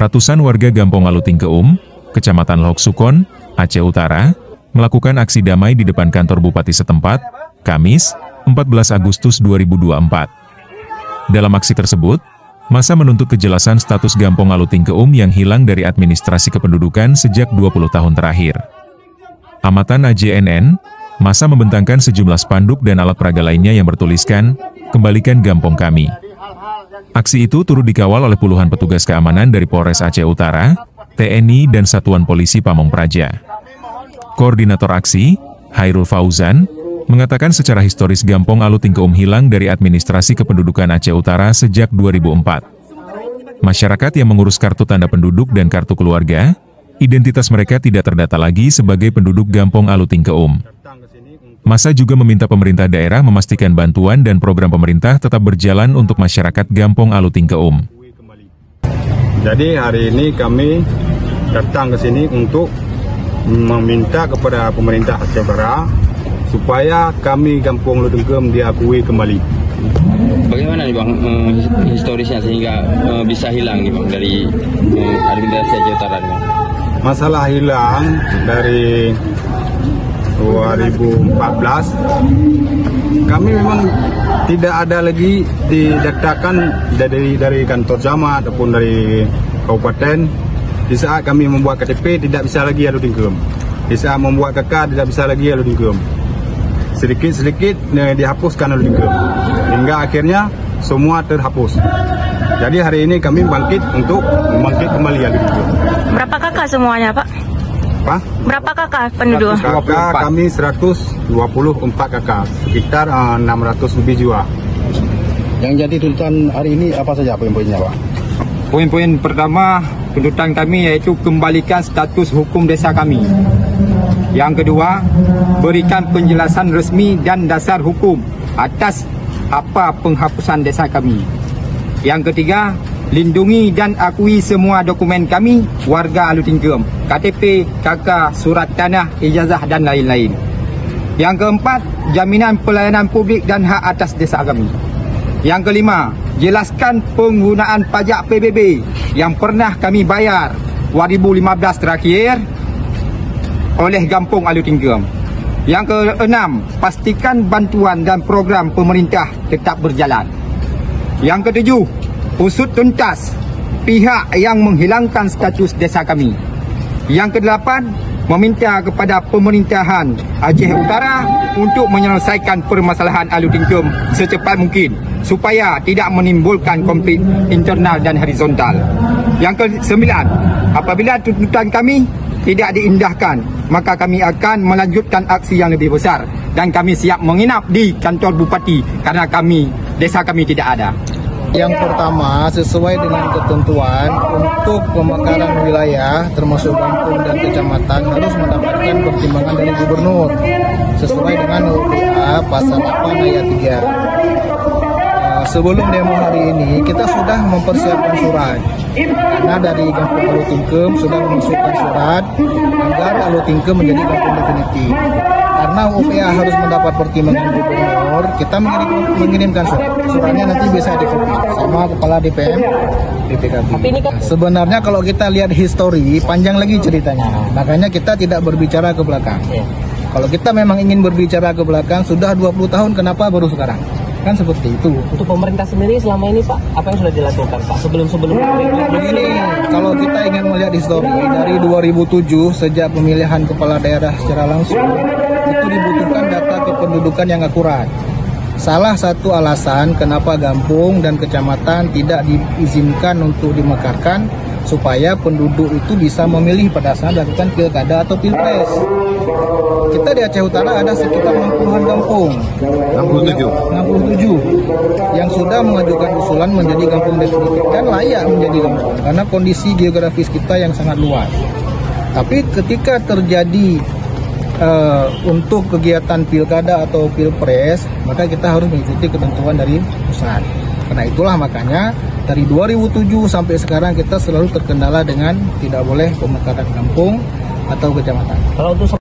Ratusan warga Gampong Aluting Keum, Kecamatan Lok Sukon, Aceh Utara, melakukan aksi damai di depan kantor Bupati setempat, Kamis, 14 Agustus 2024. Dalam aksi tersebut, massa menuntut kejelasan status Gampong Aluting Keum yang hilang dari administrasi kependudukan sejak 20 tahun terakhir. Amatan AJNN, massa membentangkan sejumlah spanduk dan alat peraga lainnya yang bertuliskan, "Kembalikan Gampong Kami." Aksi itu turut dikawal oleh puluhan petugas keamanan dari Polres Aceh Utara, TNI dan Satuan Polisi Pamong Praja. Koordinator aksi, Hairul Fauzan, mengatakan secara historis Gampong Aluting Keum hilang dari administrasi kependudukan Aceh Utara sejak 2004. Masyarakat yang mengurus kartu tanda penduduk dan kartu keluarga, identitas mereka tidak terdata lagi sebagai penduduk Gampong Aluting Keum. Massa juga meminta pemerintah daerah memastikan bantuan dan program pemerintah tetap berjalan untuk masyarakat Gampong Aluting Keum. Jadi hari ini kami datang ke sini untuk meminta kepada pemerintah Aceh Utara supaya kami Gampong Aluting Keum diakui kembali. Bagaimana nih Bang historisnya sehingga bisa hilang nih Bang dari administrasi Aceh Utara nih Bang? Masalah hilang dari 2014 kami memang tidak ada lagi didaftarkan dari kantor camat ataupun dari kabupaten. Di saat kami membuat KTP tidak bisa lagi Aluting Keum. Di saat membuat KK tidak bisa lagi Aluting Keum. Sedikit-sedikit dihapuskan Aluting Keum hingga akhirnya semua terhapus. Jadi hari ini kami bangkit untuk membangkit kembali Aluting Keum. Berapa kakak semuanya Pak? Apa? Berapa kakak penduduk? Kakak kami 124 kakak, sekitar 600 lebih jiwa. Yang jadi tuntutan hari ini apa saja poin-poinnya Pak? Poin-poin pertama tuntutan kami yaitu kembalikan status hukum desa kami. Yang kedua, berikan penjelasan resmi dan dasar hukum atas apa penghapusan desa kami. Yang ketiga, lindungi dan akui semua dokumen kami warga Aluting Keum, KTP, KK, surat tanah, ijazah dan lain-lain. Yang keempat, jaminan pelayanan publik dan hak atas desa kami. Yang kelima, jelaskan penggunaan pajak PBB yang pernah kami bayar 2015 terakhir oleh Gampong Aluting Keum. Yang keenam, pastikan bantuan dan program pemerintah tetap berjalan. Yang ketujuh, usut tuntas pihak yang menghilangkan status desa kami. Yang kedelapan, meminta kepada pemerintahan Aceh Utara untuk menyelesaikan permasalahan Aluting Keum secepat mungkin supaya tidak menimbulkan konflik internal dan horizontal. Yang kesembilan, apabila tuntutan kami tidak diindahkan, maka kami akan melanjutkan aksi yang lebih besar dan kami siap menginap di kantor bupati karena desa kami tidak ada. Yang pertama, sesuai dengan ketentuan untuk pemekaran wilayah termasuk kampung dan kecamatan harus mendapatkan pertimbangan dari gubernur sesuai dengan UPA pasal 8 ayat 3. Sebelum demo hari ini kita sudah mempersiapkan surat karena dari Gampong Aluting Keum sudah memasukkan surat agar Aluting Keum menjadi kampung definitif. Karena UPA harus mendapat pertimbangan gubernur, kita mengirimkan surat. Suratnya nanti bisa dikopi sama kepala DPM BPKB. Sebenarnya kalau kita lihat histori, panjang lagi ceritanya. Makanya kita tidak berbicara ke belakang. Kalau kita memang ingin berbicara ke belakang, sudah 20 tahun, kenapa baru sekarang? Kan seperti itu. Untuk pemerintah sendiri selama ini Pak, apa yang sudah dilakukan Pak sebelum-sebelumnya? Begini, kalau kita ingin melihat histori dari 2007 sejak pemilihan kepala daerah secara langsung, itu dibutuhkan data kependudukan yang akurat. Salah satu alasan kenapa Gampong dan kecamatan tidak diizinkan untuk dimekarkan supaya penduduk itu bisa memilih pada saat melakukan pilkada atau pilpres. Kita di Aceh Utara ada sekitar 60-an kampung, 67 yang sudah mengajukan usulan menjadi kampung definitif dan layak menjadi kampung karena kondisi geografis kita yang sangat luas. Tapi ketika terjadi untuk kegiatan pilkada atau pilpres, maka kita harus mengikuti ketentuan dari pusat. Karena itulah makanya dari 2007 sampai sekarang kita selalu terkendala dengan tidak boleh pemekaran kampung atau kecamatan. Kalau untuk